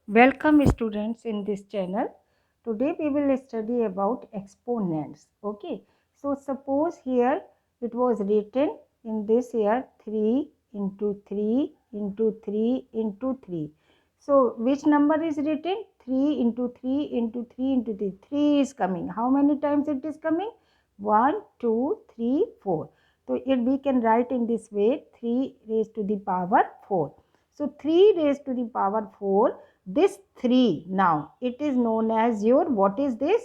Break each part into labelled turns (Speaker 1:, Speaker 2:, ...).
Speaker 1: Welcome students in this channel. Today we will study about exponents. Okay. So suppose here it was written in this here 3 into 3 into 3 into 3. So which number is written? 3 into 3 into 3 into 3. 3 is coming. How many times it is coming? 1, 2, 3, 4. So we can write in this way 3 raised to the power 4. So 3 raised to the power 4, this 3 now it is known as your, what is this?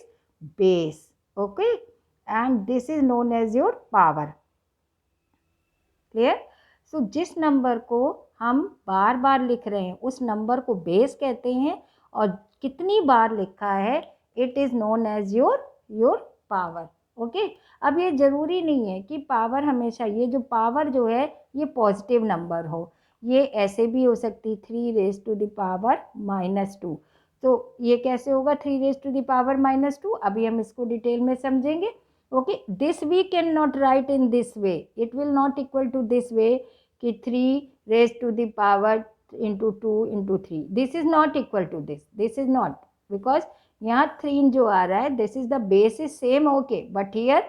Speaker 1: Base. Okay, and this is known as your power. Clear? So जिस number को हम बार बार लिख रहे हैं उस number को base कहते हैं, और कितनी बार लिखा है it is known as your power. Okay, अब ये ज़रूरी नहीं है कि पावर हमेशा, ये जो पावर जो है ये पॉजिटिव नंबर हो, ये ऐसे भी हो सकती 3 रेज टू द पावर -2. तो ये कैसे होगा 3 रेज टू द पावर -2? अभी हम इसको डिटेल में समझेंगे. Okay, this we cannot write in this way. It will not equal to this way कि 3 raised to the power into 2 into 3. This is not equal to this. This is not, because यहाँ 3 जो आ रहा है, this is the base is same, okay, but here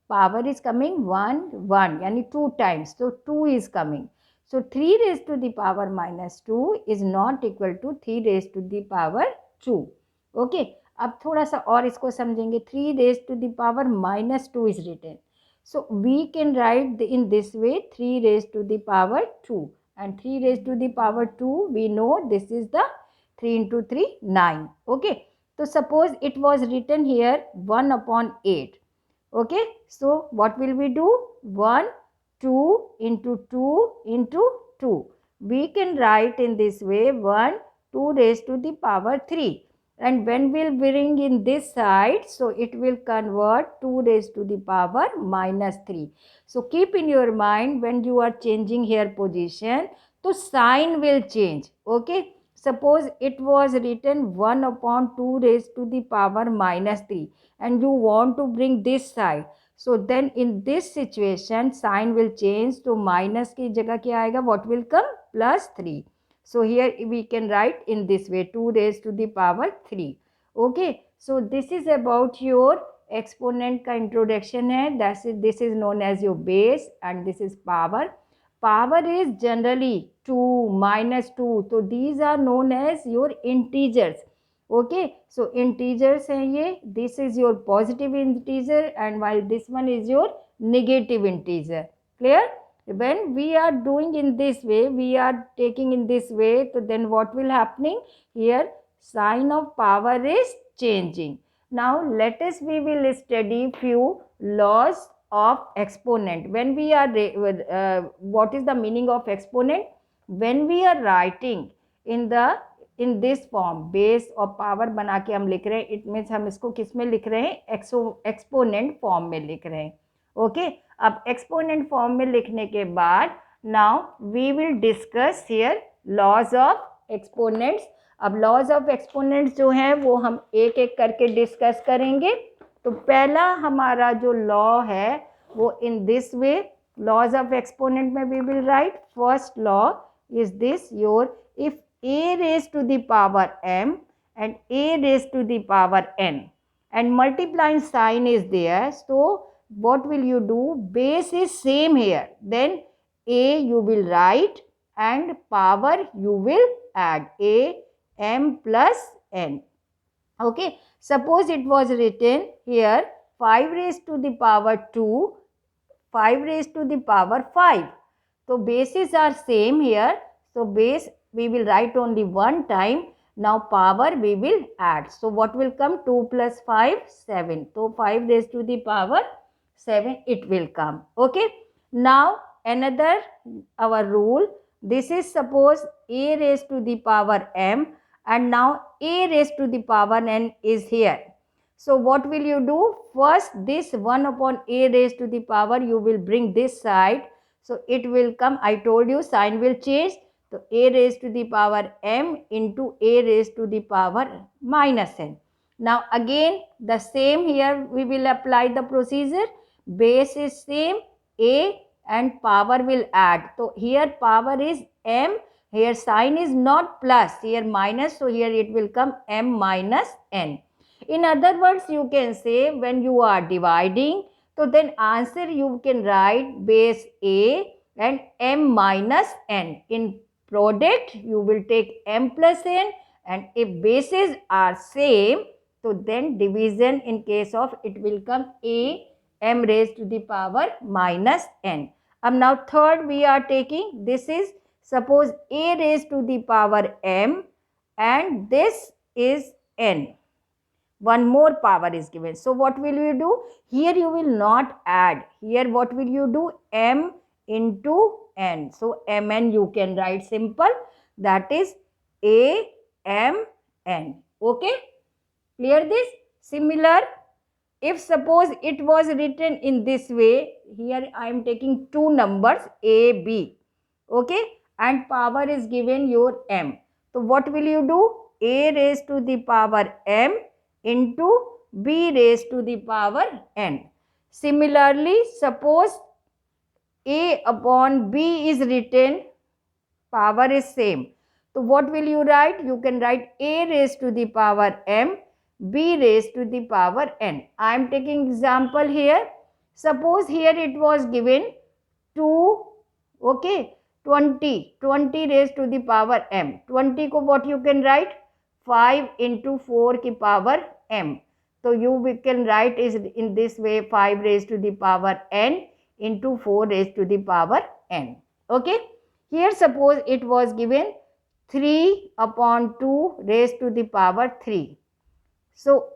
Speaker 1: power is coming 1 1 यानी 2 times, so 2 is coming. So 3 raised to the power -2 is not equal to 3 raised to the power 2. Okay, अब थोड़ा सा और इसको समझेंगे. 3 raise to the power -2 is written, so we can write in this way 3 raise to the power 2, and 3 raise to the power 2 we know this is the 3 into 3 9. Okay, तो suppose it was written here 1/8. Okay, so what will we do? 1 2 into 2 into 2. We can write in this way 1 2 raised to the power 3. And when we'll bring in this side, so it will convert 2 raised to the power -3. So keep in your mind when you are changing here position, so sign will change. Okay, suppose it was written 1/2 raised to the power -3 and you want to bring this side, so then in this situation sign will change. तो minus की जगह क्या आएगा? What will come? +3. So here we can write in this way 2 raised to the power 3. Okay, so this is about your exponent का introduction है. This is known as your base and this is power. Power is generally 2 -2, so these are known as your integers. Okay, so integers हैं ये. This is your positive integer and while this one is your negative integer. Clear? When we are doing in this way, we are taking in this way, so then what will happening here? Sign of power is changing. Now let us, we will study few laws of exponent. When we are what is the meaning of exponent? When we are writing in this form, base और power बना के हम लिख रहे हैं, it means हम इसको किस में लिख रहे हैं? एक्सपोनेंट फॉर्म में लिख रहे हैं. ओके, अब एक्सपोनेंट फॉर्म में लिखने के बाद now we will discuss here laws of exponents. अब लॉज ऑफ एक्सपोनेंट्स जो हैं वो हम एक एक करके डिस्कस करेंगे. तो पहला हमारा जो लॉ है वो in this way, laws of exponent में we will write first law is this your, if a raised to the power m and a raised to the power n and multiplying sign is there, so what will you do? Base is same here, then a you will write and power you will add a m plus n. Okay, suppose it was written here 5 raised to the power 2, 5 raised to the power 5. So bases are same here, so base we will write only one time. Now power we will add, so what will come? 2 plus 5 7, so 5 raised to the power 7 it will come. Okay, now another our rule, this is suppose a raised to the power m and now a raised to the power n is here. So what will you do? First this 1/a raised to the power you will bring this side, so it will come, I told you sign will change. So a raised to the power m into a raised to the power -n. Now again the same here we will apply the procedure. Base is same a and power will add. So here power is m, Here sign is not plus, here minus, so here it will come m minus n. In other words, you can say when you are dividing, so then answer you can write base a and m minus n. In product, you will take m plus n, and if bases are same, so then division in case of it will come a m raised to the power minus n. Now third we are taking, this is suppose a raised to the power m and this is n. One more power is given. So what will you do? Here you will not add. Here what will you do? M into n. So mn you can write simple. That is a m n. Okay? Clear this? Similar, if suppose it was written in this way, here I am taking two numbers a, b. Okay? And power is given your m. So what will you do? A raised to the power m into b raised to the power n. Similarly, suppose a upon b is written, power is same. So what will you write? You can write a raised to the power m, b raised to the power n. I am taking example here. Suppose here it was given 2, okay, 20 raised to the power m. 20 ko what you can write? 5 into 4 ki power m. So you can write is in this way, 5 raised to the power n into 4 raised to the power n. Okay. Here suppose it was given 3 upon 2 raised to the power 3. So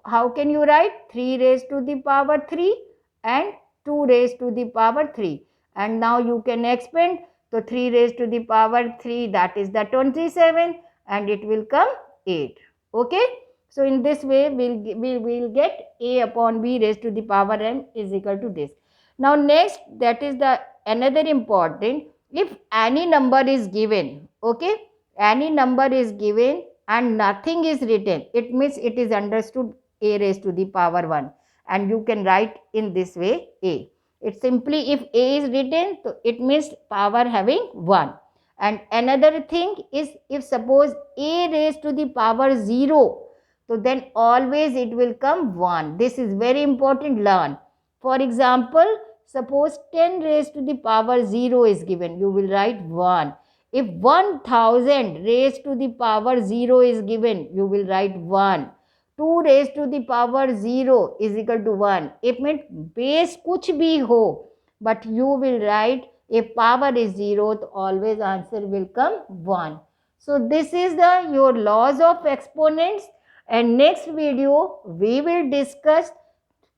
Speaker 1: how can you write? 3 raised to the power 3 and 2 raised to the power 3. And now you can expand. So 3 raised to the power 3, that is the 27, and it will come 8. Okay. So in this way we'll get a upon b raised to the power n is equal to this. Now next, that is the another important, if any number is given, okay, any number is given and nothing is written, it means it is understood a raised to the power 1, and you can write in this way a. It's simply if a is written, so it means power having 1. And another thing is, if suppose a raised to the power 0, so then always it will come 1. This is very important, learn. For example, suppose 10 raised to the power 0 is given, you will write 1. If 1000 raised to the power 0 is given, you will write 1. 2 raised to the power 0 is equal to 1. It means base kuch bhi ho, but you will write if power is 0, so always answer will come 1. So this is the your laws of exponents, and next video we will discuss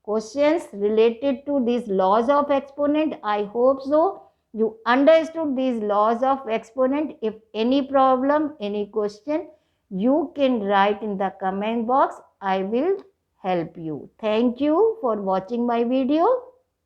Speaker 1: questions related to these laws of exponent. I hope so you understood these laws of exponent. If any problem, any question, you can write in the comment box. I will help you. Thank you for watching my video.